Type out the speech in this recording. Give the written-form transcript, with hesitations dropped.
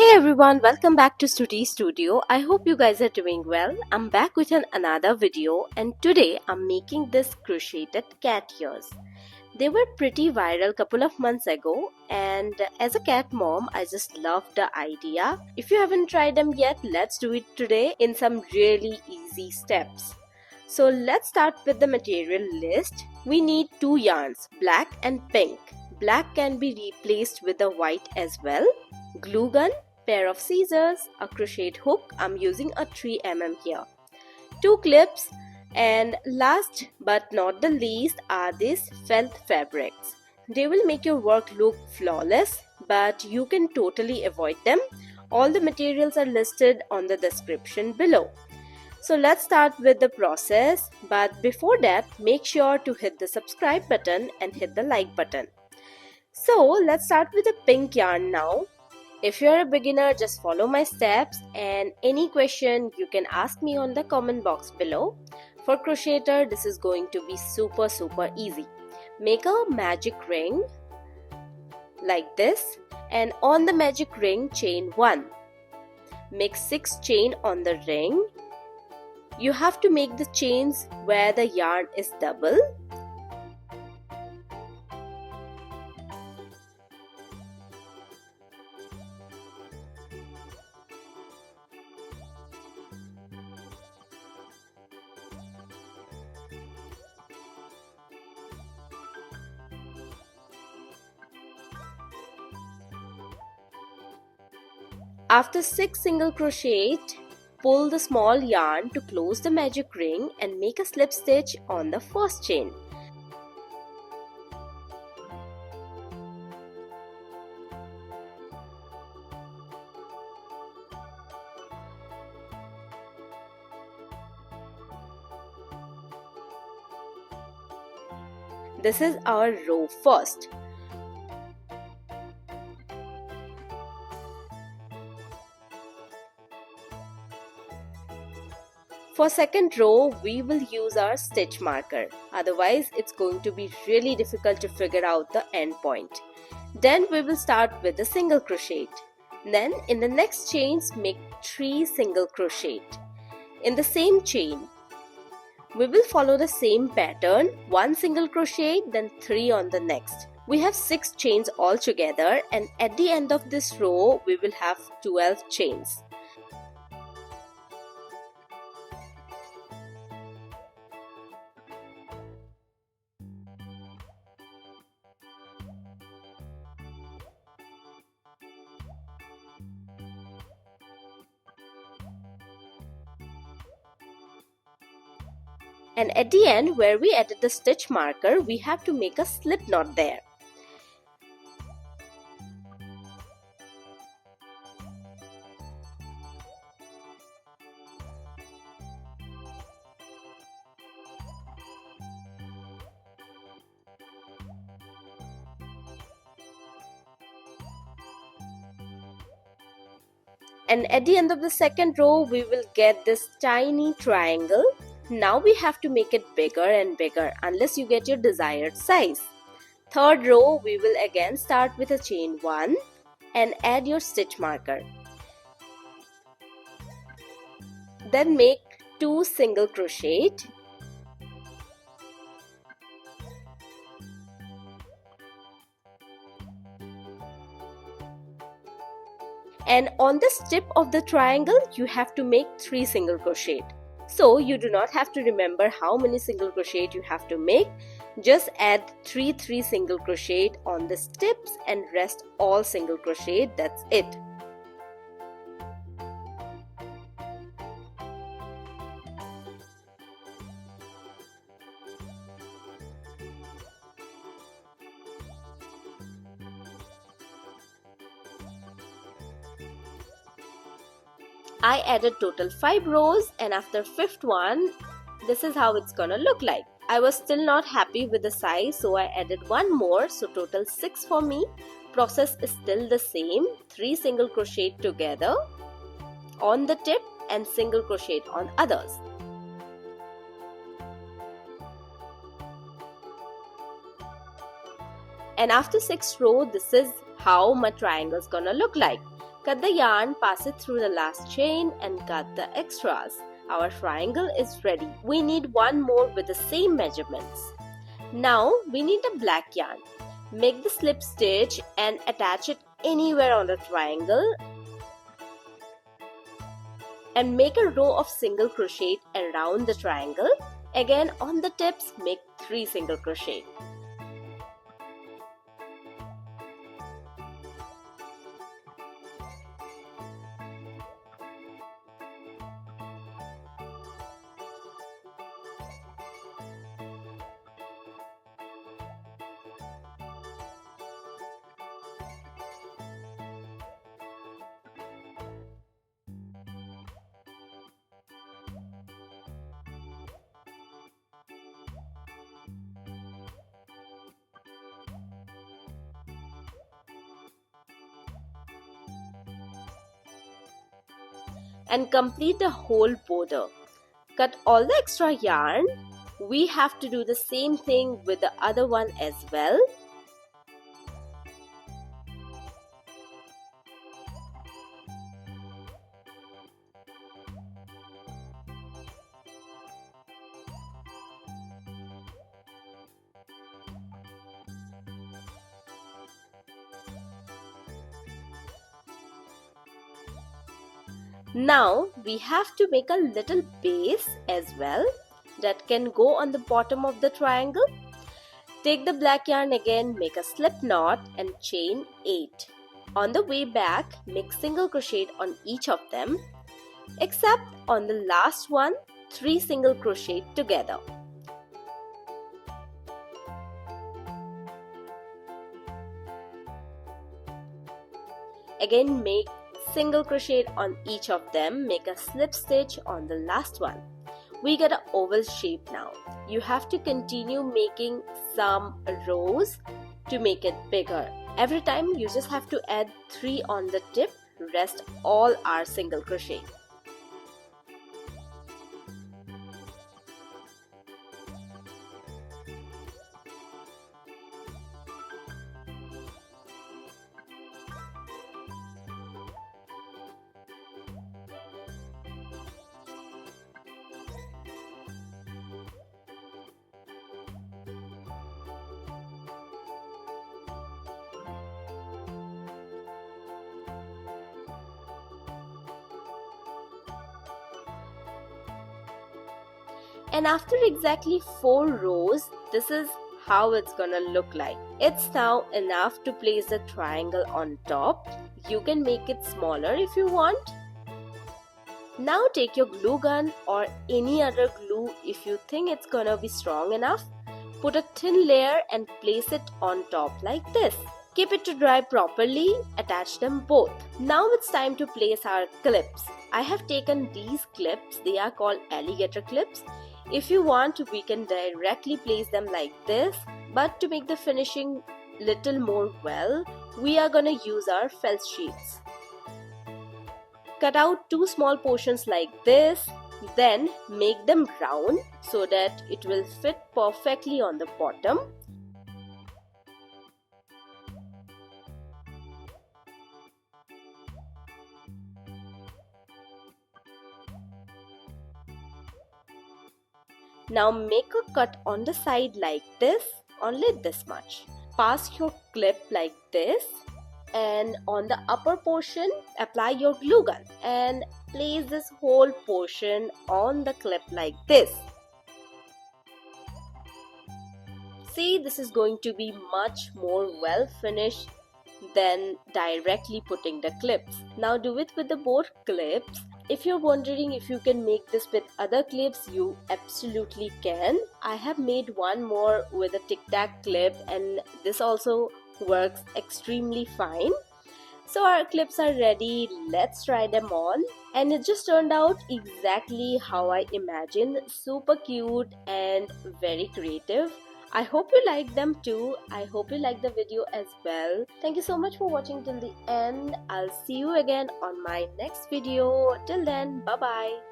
Hey everyone, welcome back to Stuti Studio. I hope you guys are doing well. I'm back with another video and today I'm making this crocheted cat ears. They were pretty viral couple of months ago and as a cat mom, I just loved the idea. If you haven't tried them yet, let's do it today in some really easy steps. So let's start with the material list. We need 2 yarns, black and pink. Black can be replaced with the white as well. Glue gun, pair of scissors, a crochet hook, I'm using a 3mm here, 2 clips, and last but not the least are these felt fabrics. They will make your work look flawless, but you can totally avoid them. All the materials are listed on the description below. So let's start with the process, but before that make sure to hit the subscribe button and hit the like button. So let's start with the pink yarn now. If you're a beginner, just follow my steps and any question you can ask me on the comment box below. For crocheter, this is going to be super easy. Make a magic ring like this and on the magic ring chain 1. Make 6 chain on the ring. You have to make the chains where the yarn is double. After 6 single crochet, pull the small yarn to close the magic ring and make a slip stitch on the first chain. This is our row first. For second row, we will use our stitch marker. Otherwise, it's going to be really difficult to figure out the end point. Then we will start with the single crochet. Then in the next chains, make 3 single crochet. In the same chain, we will follow the same pattern, 1 single crochet, then 3 on the next. We have 6 chains all together and at the end of this row, we will have 12 chains. And at the end where we added the stitch marker, we have to make a slip knot there. And at the end of the second row, we will get this tiny triangle. Now we have to make it bigger and bigger unless you get your desired size. Third row, we will again start with a chain 1 and add your stitch marker. Then make 2 single crochet. And on this tip of the triangle, you have to make 3 single crochet. So you do not have to remember how many single crochet you have to make. Just add 3 single crochet on the tips and rest all single crochet. That's it. I added total 5 rows and after 5th one, this is how it's gonna look like. I was still not happy with the size, so I added 1 more, so total 6 for me. Process is still the same, 3 single crochet together on the tip and single crochet on others. And after 6th row, this is how my triangle is gonna look like. Cut the yarn, pass it through the last chain and cut the extras. Our triangle is ready. We need one more with the same measurements. Now we need a black yarn. Make the slip stitch and attach it anywhere on the triangle and make a row of single crochet around the triangle. Again, on the tips, make 3 single crochet. And complete the whole border. Cut all the extra yarn. We have to do the same thing with the other one as well. Now we have to make a little base as well that can go on the bottom of the triangle. Take the black yarn again, make a slip knot and chain 8. On the way back, make single crochet on each of them, except on the last one, 3 single crochet together. Again, make single crochet on each of them, make a slip stitch on the last one. We get an oval shape now. You have to continue making some rows to make it bigger. Every time you just have to add 3 on the tip, rest all are single crochet. And after exactly 4 rows, this is how it's gonna look like. It's now enough to place the triangle on top. You can make it smaller if you want. Now take your glue gun or any other glue if you think it's gonna be strong enough. Put a thin layer and place it on top like this. Keep it to dry properly, attach them both. Now it's time to place our clips. I have taken these clips, they are called alligator clips. If you want, we can directly place them like this, but to make the finishing little more well, we are gonna use our felt sheets. Cut out 2 small portions like this, then make them round so that it will fit perfectly on the bottom. Now make a cut on the side like this, only this much. Pass your clip like this and on the upper portion apply your glue gun and place this whole portion on the clip like this. See, this is going to be much more well finished than directly putting the clips. Now do it with the both clips. If you're wondering if you can make this with other clips, you absolutely can. I have made one more with a tic-tac clip and this also works extremely fine. So our clips are ready, let's try them on. And it just turned out exactly how I imagined. Super cute and very creative. I hope you like them too. I hope you like the video as well. Thank you so much for watching till the end. I'll see you again on my next video. Till then, bye bye.